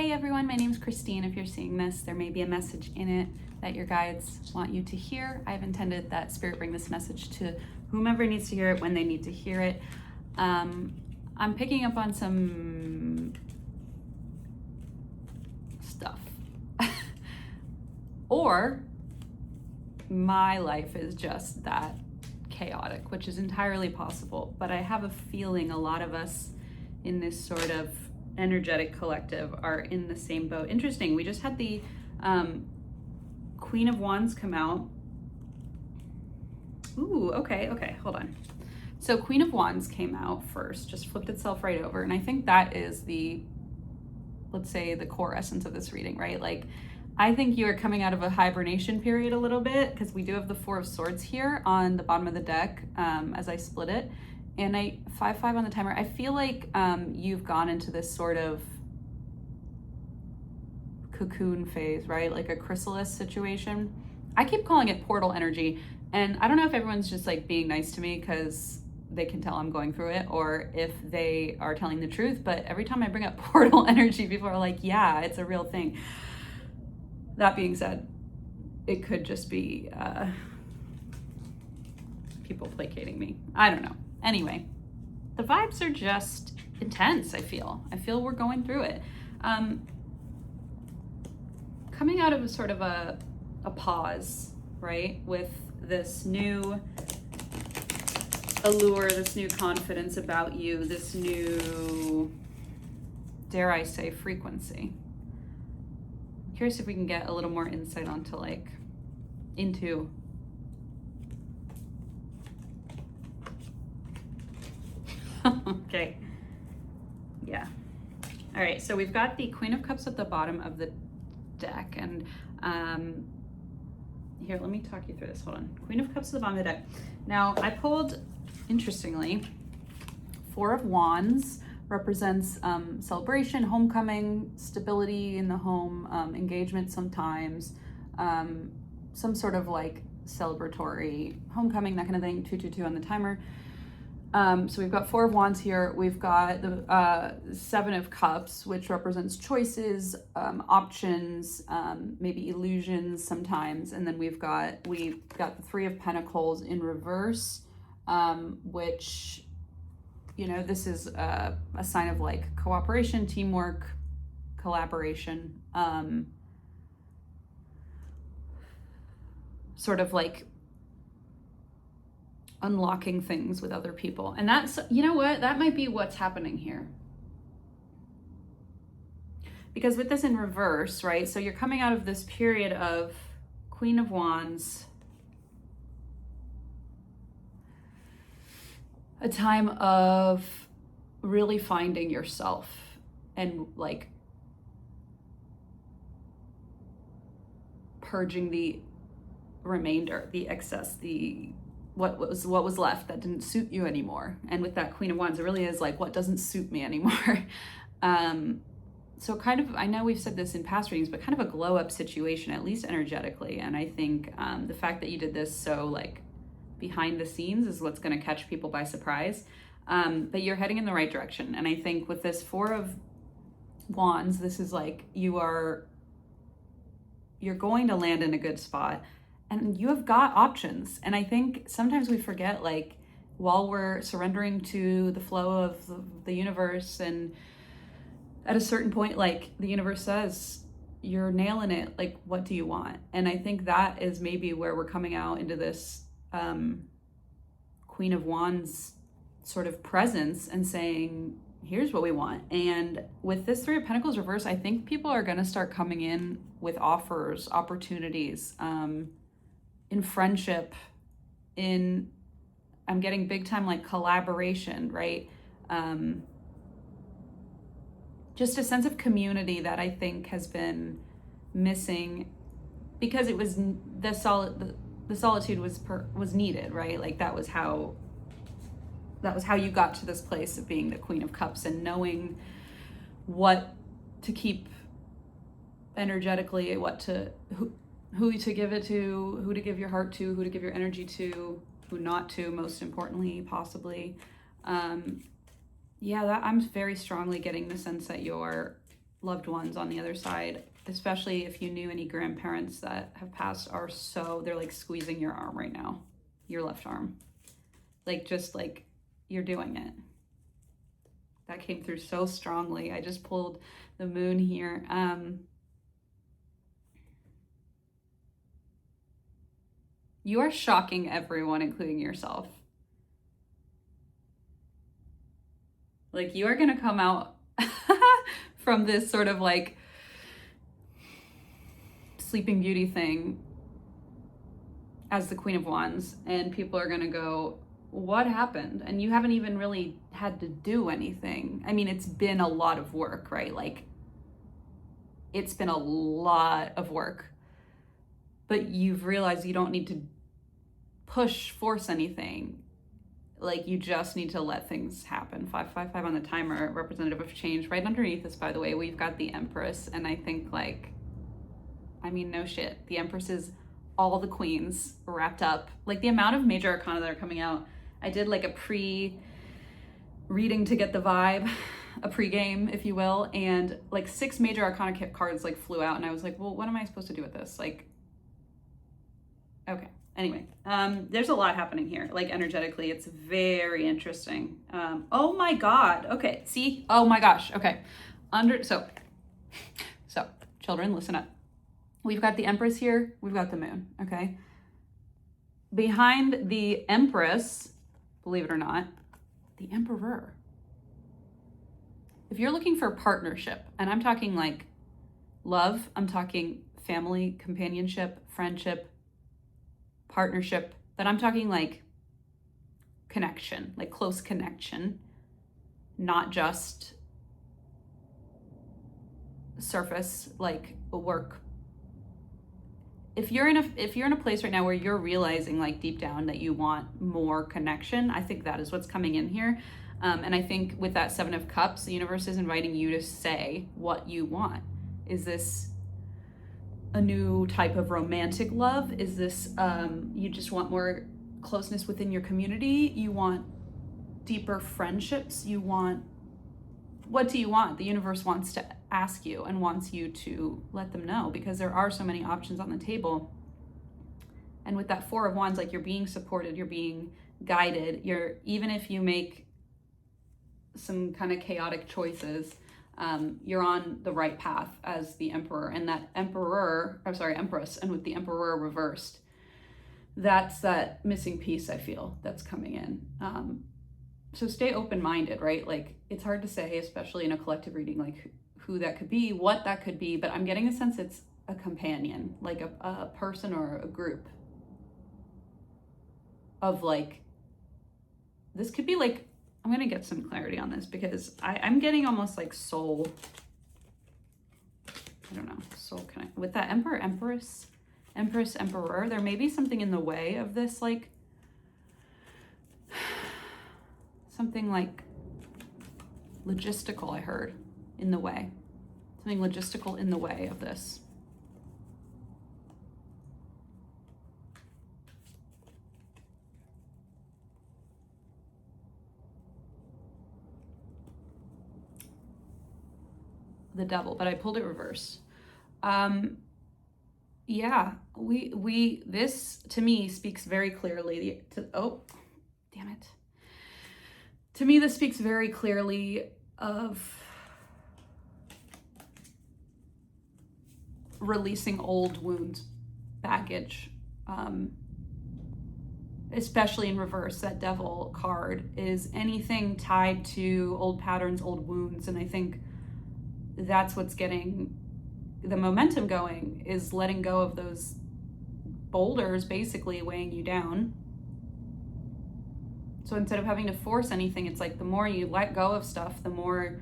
Hi everyone, my name is Christine. If you're seeing this, there may be a message in it that your guides want you to hear. I've intended that Spirit bring this message to whomever needs to hear it when they need to hear it. I'm picking up on some stuff. Or my life is just that chaotic, which is entirely possible. But I have a feeling a lot of us in this sort of energetic collective are in the same boat. Interesting, we just had the Queen of Wands come out. Ooh, okay, hold on. So Queen of Wands came out first, just flipped itself right over. And I think that is the, let's say, the core essence of this reading, right? Like, I think you are coming out of a hibernation period a little bit, because we do have the Four of Swords here on the bottom of the deck as I split it. And 5-5 on the timer. I feel like you've gone into this sort of cocoon phase, right? Like a chrysalis situation. I keep calling it portal energy. And I don't know if everyone's just like being nice to me because they can tell I'm going through it, or if they are telling the truth. But every time I bring up portal energy, people are like, yeah, it's a real thing. That being said, it could just be people placating me. I don't know. Anyway, the vibes are just intense, I feel. We're going through it. Coming out of a sort of a pause, right? With this new allure, this new confidence about you, this new, dare I say, frequency. I'm curious if we can get a little more insight onto into okay. Yeah. All right. So we've got the Queen of Cups at the bottom of the deck. And here, let me talk you through this. Hold on. Queen of Cups at the bottom of the deck. Now, I pulled, interestingly, Four of Wands represents celebration, homecoming, stability in the home, engagement sometimes, some sort of like celebratory homecoming, that kind of thing. 222 on the timer. So we've got Four of Wands here. We've got the Seven of Cups, which represents choices, options, maybe illusions sometimes. And then we've got the Three of Pentacles in reverse, which, you know, this is a sign of like cooperation, teamwork, collaboration, sort of like unlocking things with other people. And that's, you know what, that might be what's happening here. Because with this in reverse, right? So you're coming out of this period of Queen of Wands, a time of really finding yourself and like purging the remainder, the excess, what was left that didn't suit you anymore. And with that Queen of Wands, it really is like, what doesn't suit me anymore? So kind of, I know we've said this in past readings, but kind of a glow up situation, at least energetically. And I think the fact that you did this so like behind the scenes is what's going to catch people by surprise. But you're heading in the right direction. And I think with this Four of Wands, this is like you're going to land in a good spot. And you have got options. And I think sometimes we forget, like, while we're surrendering to the flow of the universe, and at a certain point, like, the universe says, you're nailing it. Like, what do you want? And I think that is maybe where we're coming out into this Queen of Wands sort of presence and saying, here's what we want. And with this Three of Pentacles reverse, I think people are going to start coming in with offers, opportunities, in friendship, I'm getting big time like collaboration, right? Just a sense of community that I think has been missing, because it was the solitude was needed, right? Like that was how you got to this place of being the Queen of Cups and knowing what to keep energetically, who to give it to, who to give your heart to, who to give your energy to, who not to, most importantly, possibly. Yeah, I'm very strongly getting the sense that you're loved ones on the other side, especially if you knew any grandparents that have passed, they're like squeezing your arm right now, your left arm. Like, just like you're doing it. That came through so strongly. I just pulled the moon here. You are shocking everyone, including yourself. Like, you are going to come out from this sort of like Sleeping Beauty thing as the Queen of Wands, and people are going to go, what happened? And you haven't even really had to do anything. I mean, it's been a lot of work, right? Like, it's been a lot of work, but you've realized you don't need to force anything. Like, you just need to let things happen. 555 on the timer, representative of change. Right underneath this, by the way, we've got the Empress. And I think, like, I mean, no shit. The Empress is all the queens wrapped up. Like, the amount of major arcana that are coming out. I did like a pre-reading to get the vibe, a pre-game, if you will. And like 6 major arcana cards like flew out. And I was like, well, what am I supposed to do with this? Like, okay. Anyway, there's a lot happening here, like energetically. It's very interesting. Oh my God. Okay. See? Oh my gosh. Okay. So children, listen up. We've got the Empress here. We've got the moon. Okay. Behind the Empress, believe it or not, the Emperor. If you're looking for partnership, and I'm talking like love, I'm talking family, companionship, friendship, partnership, then I'm talking like connection, like close connection, not just surface, like work. If you're in a place right now where you're realizing like deep down that you want more connection, I think that is what's coming in here. And I think with that 7 of Cups, the universe is inviting you to say what you want. Is this a new type of romantic love? Is this, you just want more closeness within your community? You want deeper friendships? What do you want? The universe wants to ask you and wants you to let them know, because there are so many options on the table. And with that 4 of Wands, like, you're being supported, you're being guided, even if you make some kind of chaotic choices, you're on the right path as the Emperor. And that Empress, and with the Emperor reversed, that's that missing piece I feel that's coming in. So stay open-minded, right? Like, it's hard to say, especially in a collective reading, like who that could be, what that could be, but I'm getting a sense it's a companion, like a person or a group of like, this could be like, I'm going to get some clarity on this because I'm getting almost like soul, I don't know, soul connect with that Emperor, Empress, Emperor. There may be something in the way of this, like something like logistical, I heard, in the way. Something logistical in the way of this. The Devil, but I pulled it reverse. Yeah, this to me speaks very clearly to me, this speaks very clearly of releasing old wounds, baggage, especially in reverse. That Devil card is anything tied to old patterns, old wounds. And I think that's what's getting the momentum going, is letting go of those boulders basically weighing you down. So instead of having to force anything, it's like the more you let go of stuff, the more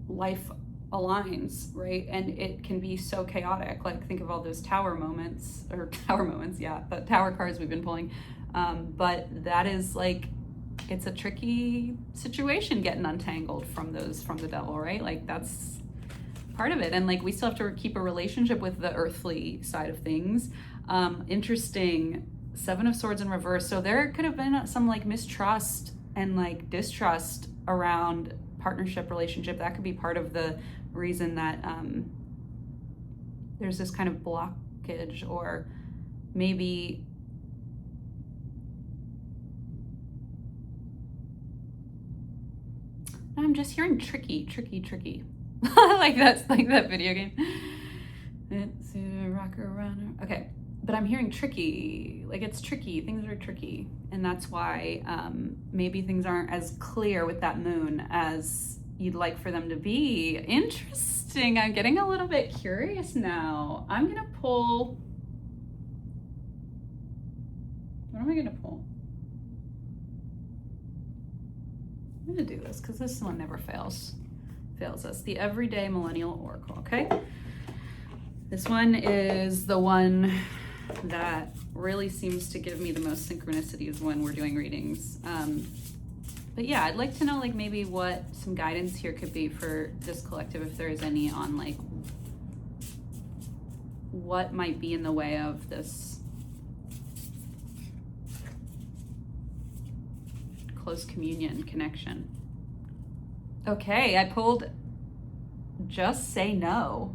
life aligns, right? And it can be so chaotic. Like, think of all those tower moments, yeah, the tower cards we've been pulling. But that is like, it's a tricky situation getting untangled from the Devil, right? Like, that's part of it. And like, we still have to keep a relationship with the earthly side of things. Interesting. 7 of Swords in reverse. So there could have been some like mistrust and like distrust around partnership, relationship. That could be part of the reason that there's this kind of blockage, or maybe I'm just hearing tricky. Like that's like that video game. It's a rock around. Okay, but I'm hearing tricky. Like it's tricky. Things are tricky, and that's why maybe things aren't as clear with that moon as you'd like for them to be. Interesting. I'm getting a little bit curious now. I'm gonna pull. What am I gonna pull? I'm gonna do this because this one never fails us. The Everyday Millennial Oracle, okay? This one is the one that really seems to give me the most synchronicities when we're doing readings. But yeah, I'd like to know like maybe what some guidance here could be for this collective, if there is any, on like what might be in the way of this close communion connection. Okay, I pulled Just Say No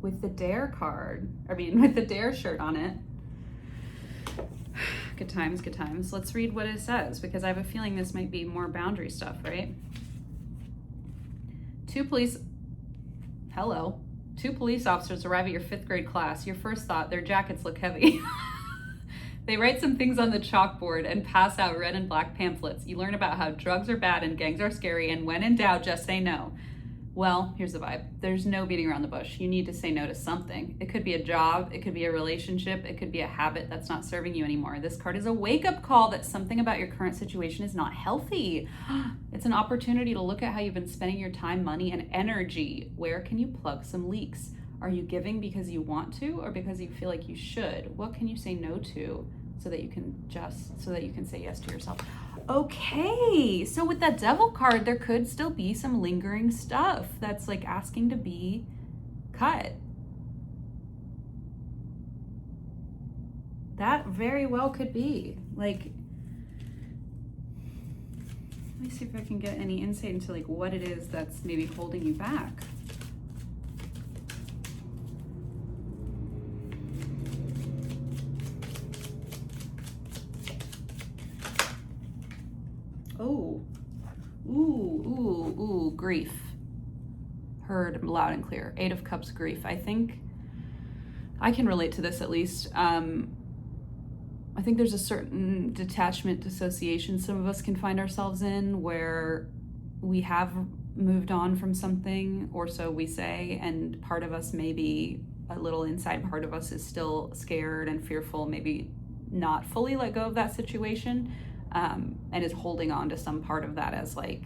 with the Dare card. With the Dare shirt on it. Good times, good times. Let's read what it says, because I have a feeling this might be more boundary stuff, right? Two police officers arrive at your 5th grade class. Your first thought, their jackets look heavy. They write some things on the chalkboard and pass out red and black pamphlets. You learn about how drugs are bad and gangs are scary, and when in doubt, just say no. Well, here's the vibe. There's no beating around the bush. You need to say no to something. It could be a job, it could be a relationship, it could be a habit that's not serving you anymore. This card is a wake-up call that something about your current situation is not healthy. It's an opportunity to look at how you've been spending your time, money, and energy. Where can you plug some leaks? Are you giving because you want to, or because you feel like you should? What can you say no to so that you can say yes to yourself? Okay, so with that Devil card, there could still be some lingering stuff that's like asking to be cut. That very well could be. Like, let me see if I can get any insight into like what it is that's maybe holding you back. Oh, ooh, grief. Heard loud and clear. 8 of Cups, grief. I think I can relate to this at least. I think there's a certain detachment, dissociation some of us can find ourselves in, where we have moved on from something, or so we say, and part of us, maybe a little inside part of us, is still scared and fearful, maybe not fully let go of that situation. And is holding on to some part of that as like,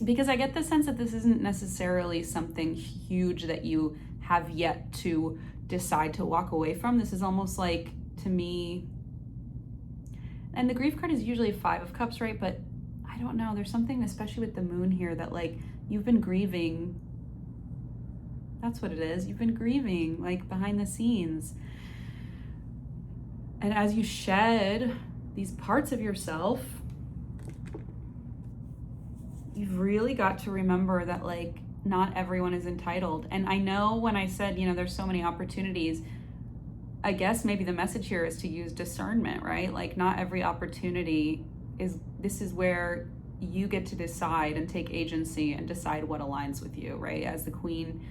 because I get the sense that this isn't necessarily something huge that you have yet to decide to walk away from. This is almost like, to me, and the grief card is usually 5 of Cups, right? But I don't know, there's something, especially with the moon here, that like you've been grieving. That's what it is. You've been grieving like behind the scenes. And as you shed these parts of yourself, you've really got to remember that like not everyone is entitled. And I know when I said, there's so many opportunities, I guess maybe the message here is to use discernment, right? Like not every opportunity this is where you get to decide and take agency and decide what aligns with you, right? As the Queen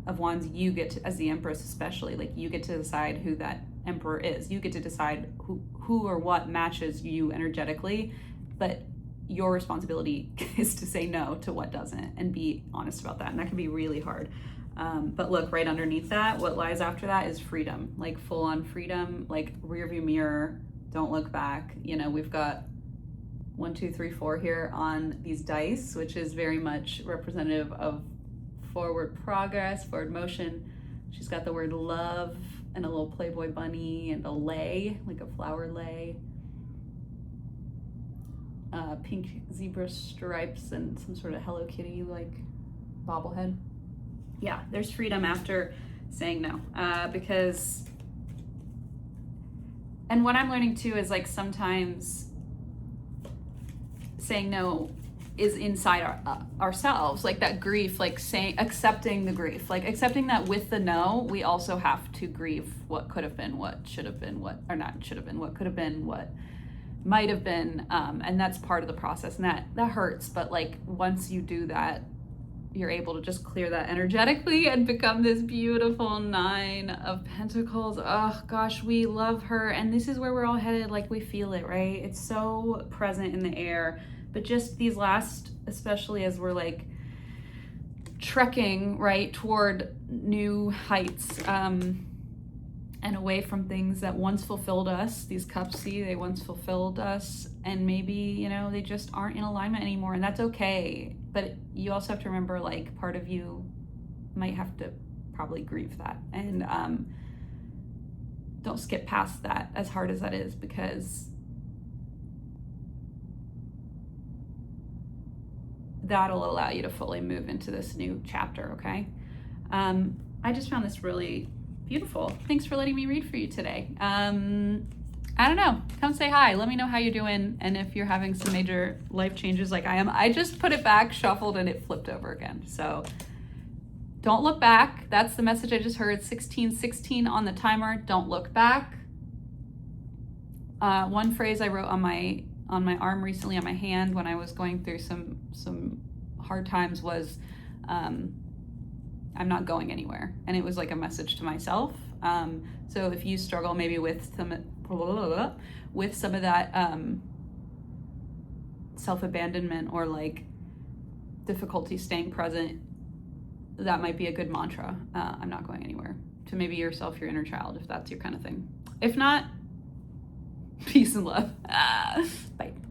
of Wands, you get to, as the Empress especially, like you get to decide who that Emperor is. You get to decide who or what matches you energetically, but your responsibility is to say no to what doesn't and be honest about that. And that can be really hard. But look, right underneath that, what lies after that is freedom, like full on freedom, like rear view mirror, don't look back. We've got 1, 2, 3, 4 here on these dice, which is very much representative of forward progress, forward motion. She's got the word love and a little Playboy bunny and a lei, like a flower lei. Pink zebra stripes and some sort of Hello Kitty like bobblehead. Yeah, there's freedom after saying no, because, and what I'm learning too is like sometimes saying no is inside ourselves, like that grief, like saying, accepting the grief, like accepting that with the no, we also have to grieve what could have been, what should have been, what, or not should have been, what could have been, what might have been, and that's part of the process, and that hurts, but like once you do that, you're able to just clear that energetically and become this beautiful 9 of Pentacles. Oh gosh, we love her. And this is where we're all headed. Like, we feel it, right? It's so present in the air. But just these last, especially as we're like trekking, right, toward new heights, and away from things that once fulfilled us. These cups, see, they once fulfilled us, and maybe, you know, they just aren't in alignment anymore, and that's okay. But you also have to remember, like, part of you might have to probably grieve that, and don't skip past that, as hard as that is, because that'll allow you to fully move into this new chapter, okay? I just found this really beautiful. Thanks for letting me read for you today. I don't know, come say hi, let me know how you're doing, and if you're having some major life changes like I am. I just put it back, shuffled, and it flipped over again. So don't look back. That's the message I just heard. 1616 on the timer. Don't look back. One phrase I wrote on my arm recently, on my hand, when I was going through some hard times was, I'm not going anywhere. And it was like a message to myself. So if you struggle maybe with some of that self-abandonment or like difficulty staying present, that might be a good mantra. I'm not going anywhere. To maybe yourself, your inner child, if that's your kind of thing. If not, peace and love. Bye.